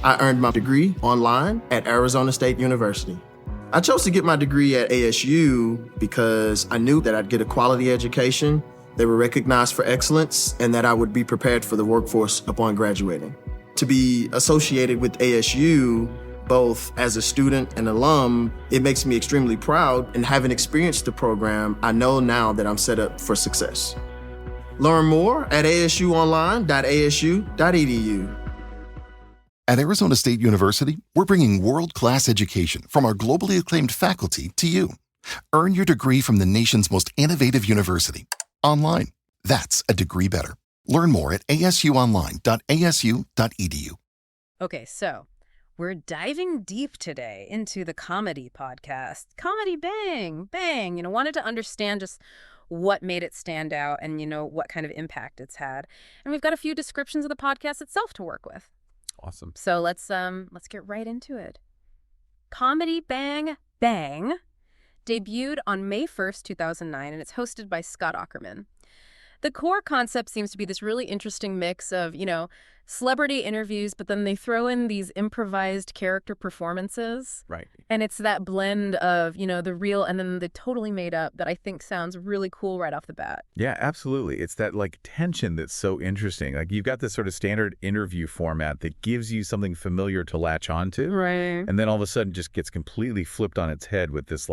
I earned my degree online at Arizona State University. I chose to get my degree at ASU because I knew that I'd get a quality education, they were recognized for excellence, and that I would be prepared for the workforce upon graduating. To be associated with ASU, both as a student and alum, it makes me extremely proud, and having experienced the program, I know now that I'm set up for success. Learn more at asuonline.asu.edu. At Arizona State University, we're bringing world-class education from our globally acclaimed faculty to you. Earn your degree from the nation's most innovative university. Online. That's a degree better. Learn more at asuonline.asu.edu. Okay, so we're diving deep today into the comedy podcast. Comedy Bang! Bang! Wanted to understand just what made it stand out and, what kind of impact it's had. And we've got a few descriptions of the podcast itself to work with. Awesome. So let's get right into it. Comedy Bang Bang debuted on May 1st, 2009, and it's hosted by Scott Aukerman. The core concept seems to be this really interesting mix of, celebrity interviews, but then they throw in these improvised character performances. Right. And it's that blend of, the real and then the totally made up that I think sounds really cool right off the bat. Yeah, absolutely. It's that tension that's so interesting. You've got this sort of standard interview format that gives you something familiar to latch onto. Right. And then all of a sudden just gets completely flipped on its head with this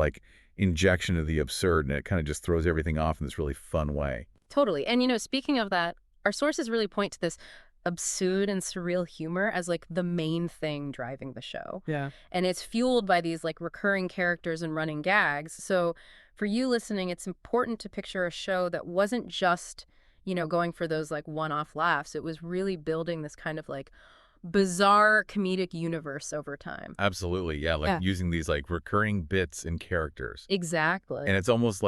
injection of the absurd, and it kind of just throws everything off in this really fun way. Totally. And, speaking of that, our sources really point to this absurd and surreal humor as the main thing driving the show. Yeah. And it's fueled by these recurring characters and running gags. So for you listening, it's important to picture a show that wasn't just, going for those one-off laughs. It was really building this kind of bizarre comedic universe over time. Absolutely. Yeah. Using these recurring bits and characters. Exactly. And it's almost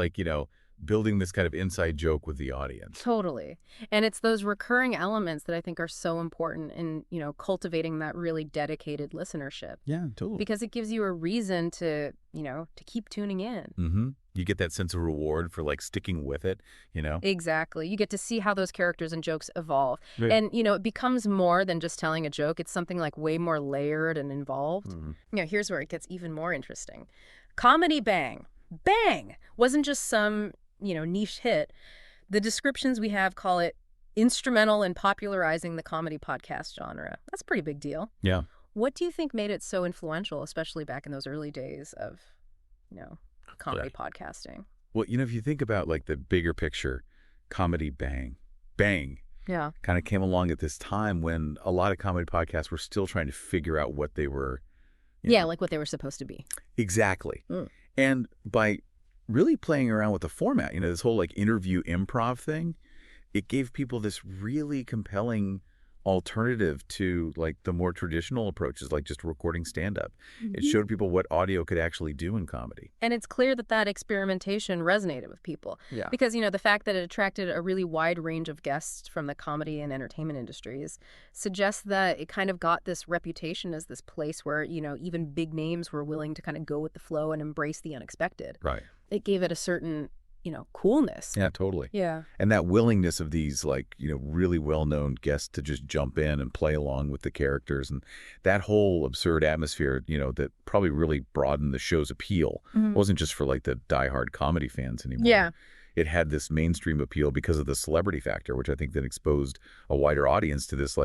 building this kind of inside joke with the audience. Totally. And it's those recurring elements that I think are so important in, cultivating that really dedicated listenership. Yeah, totally. Because it gives you a reason to, to keep tuning in. Mm-hmm. You get that sense of reward for sticking with it, Exactly. You get to see how those characters and jokes evolve. Right. And, it becomes more than just telling a joke. It's something way more layered and involved. Mm-hmm. Here's where it gets even more interesting. Comedy Bang. Bang wasn't just some niche hit. The descriptions we have call it instrumental in popularizing the comedy podcast genre. That's a pretty big deal. Yeah. What do you think made it so influential, especially back in those early days of, comedy podcasting? Well, if you think about the bigger picture, Comedy Bang, Bang. Yeah. Kind of came along at this time when a lot of comedy podcasts were still trying to figure out what they were. What they were supposed to be. Exactly. And by really playing around with the format, this whole interview improv thing, it gave people this really compelling alternative to the more traditional approaches, just recording stand-up. Mm-hmm. It showed people what audio could actually do in comedy. And it's clear that experimentation resonated with people. Yeah. Because, the fact that it attracted a really wide range of guests from the comedy and entertainment industries suggests that it kind of got this reputation as this place where, even big names were willing to kind of go with the flow and embrace the unexpected. Right. It gave it a certain, coolness. Yeah, totally. Yeah. And that willingness of these really well-known guests to just jump in and play along with the characters, and that whole absurd atmosphere, that probably really broadened the show's appeal. Mm-hmm. It wasn't just for the diehard comedy fans anymore. Yeah. It had this mainstream appeal because of the celebrity factor, which I think then exposed a wider audience to this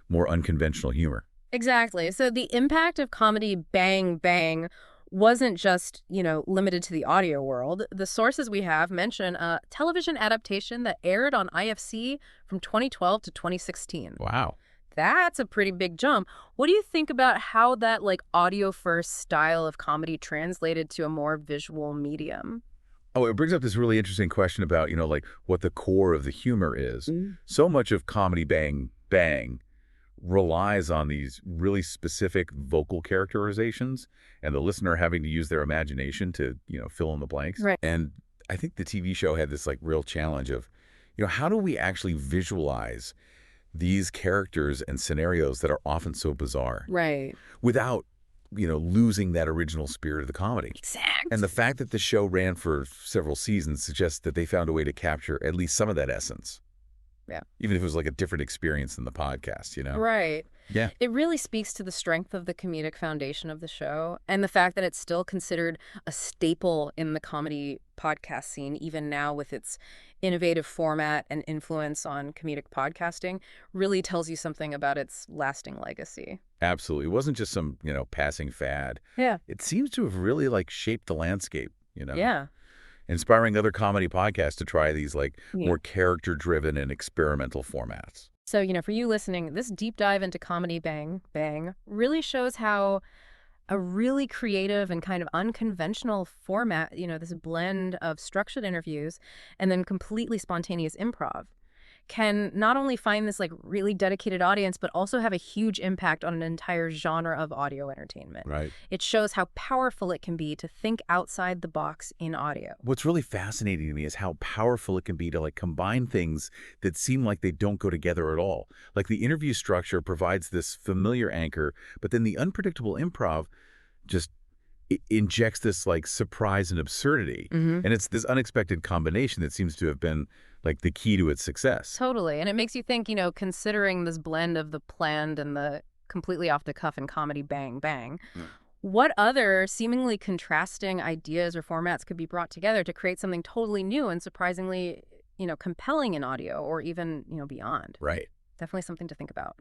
more unconventional humor. Exactly. So the impact of Comedy Bang Bang wasn't just, limited to the audio world. The sources we have mention a television adaptation that aired on IFC from 2012 to 2016. Wow. That's a pretty big jump. What do you think about how that audio-first style of comedy translated to a more visual medium? Oh, it brings up this really interesting question about, what the core of the humor is. Mm. So much of Comedy Bang Bang relies on these really specific vocal characterizations and the listener having to use their imagination to, fill in the blanks. Right. And I think the TV show had this real challenge of, how do we actually visualize these characters and scenarios that are often so bizarre? Right. Without, losing that original spirit of the comedy. Exactly. And the fact that the show ran for several seasons suggests that they found a way to capture at least some of that essence. Yeah. Even if it was like a different experience than the podcast, you know? Right. Yeah. It really speaks to the strength of the comedic foundation of the show and the fact that it's still considered a staple in the comedy podcast scene, even now with its innovative format and influence on comedic podcasting, really tells you something about its lasting legacy. Absolutely. It wasn't just some, passing fad. Yeah. It seems to have really like shaped the landscape, Yeah. inspiring other comedy podcasts to try these like Yeah. more character-driven and experimental formats. So, for you listening, this deep dive into Comedy Bang Bang really shows how a really creative and kind of unconventional format, this blend of structured interviews and then completely spontaneous improv, can not only find this like really dedicated audience, but also have a huge impact on an entire genre of audio entertainment. Right. It shows how powerful it can be to think outside the box in audio. What's really fascinating to me is how powerful it can be to like combine things that seem like they don't go together at all. Like the interview structure provides this familiar anchor, but then the unpredictable improv just injects this like surprise and absurdity. Mm-hmm. And it's this unexpected combination that seems to have been like the key to its success. Totally. And it makes you think, considering this blend of the planned and the completely off the cuff and comedy bang bang, what other seemingly contrasting ideas or formats could be brought together to create something totally new and surprisingly, compelling in audio or even, beyond? Right. Definitely something to think about.